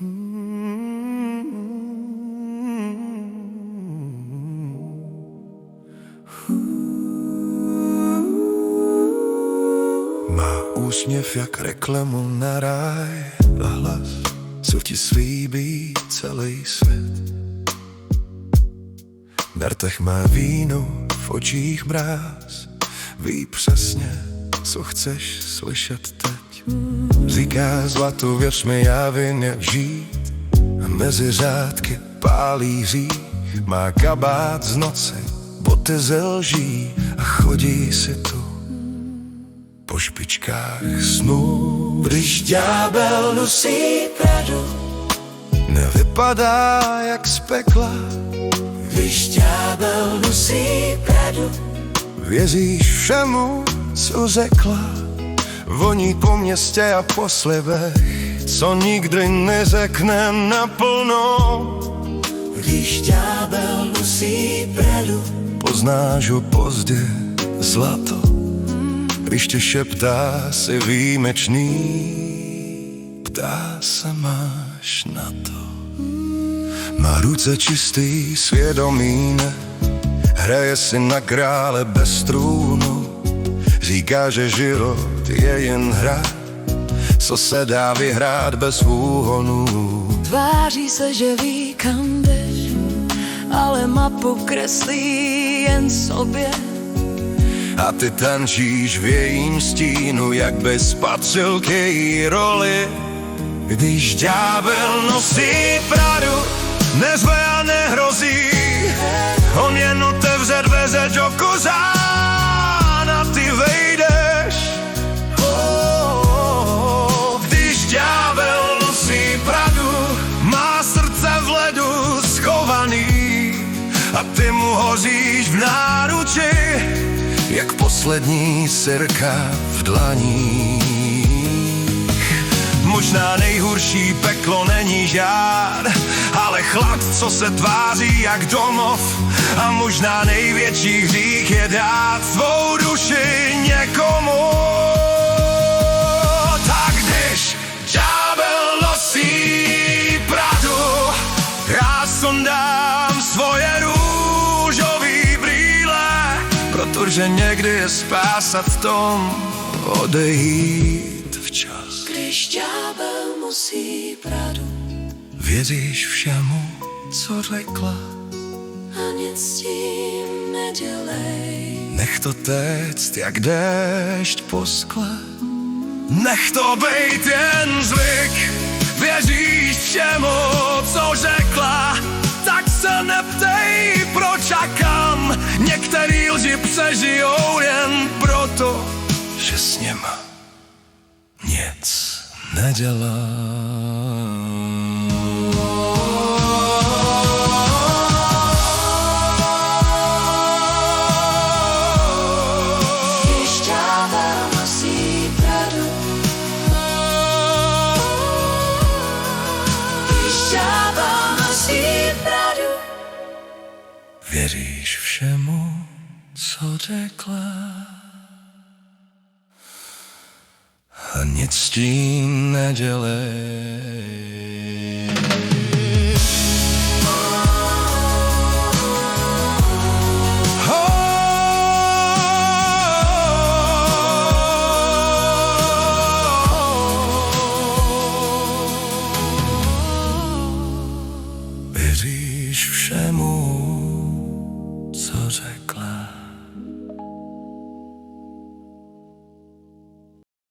Má úsměv jak reklamu na ráj a hlas, co ti slíbí celý svět. Na rtech má víno, v očích mráz, ví přesně, co chceš slyšet teď. Říká zlato, věř mi, já vím, jak žít, a mezi řádky pálí hřích. Má kabát z noci, boty ze lží a chodí si tu po špičkách snů. Když ďábel nosí Pradu, nevypadá jak z pekla. Když ďábel nosí Pradu, věříš všemu, co řekla. Voní po městě a po slibech, co nikdy neřekne naplno. Když ďábel nosí Pradu, poznáš ho pozdě, zlato. Když tě šeptá, jsi výjimečný, ptá se, máš na to. Má ruce čistý, svědomí ne, hraje si na krále bez trůnu. Říká, že život je jen hra, co se dá vyhrát bez úhonu. Tváří se, že ví, kam jdeš, ale mapu kreslí jen sobě. A ty tančíš v jejím stínu, jak bys patřil k její roli. Když ďábel nosí Pradu, nezve a nehrozí, on jen otevře dveře do kořán a ty vejdeš. Když ďábel nosí Pradu, má srdce v ledu schovaný a ty mu hoříš v náruči, jak poslední sirka v dlaních. Možná nejhorší peklo není žár, ale chlad, co se tváří jak domov. A možná největší hřích je dát svou duši někomu. Tak když ďábel nosí Pradu, já sondám svoje růžový brýle, protože někdy je spása v tom odejít včas. Když ďábel nosí Pradu, věříš všemu, co řekla, a nic s tím nedělej. nech to téct jak déšť po skle. Nech to bejt jen zvyk, věříš všemu, co řekla, tak se neptej, proč a kam. Některý lži přežijou jen proto, že s něma nic nedělá. Když ďábel nosí Pradu, když ďábel nosí Pradu, Věříš všemu, co řekla, a nic s tím nedělej. Věříš všemu,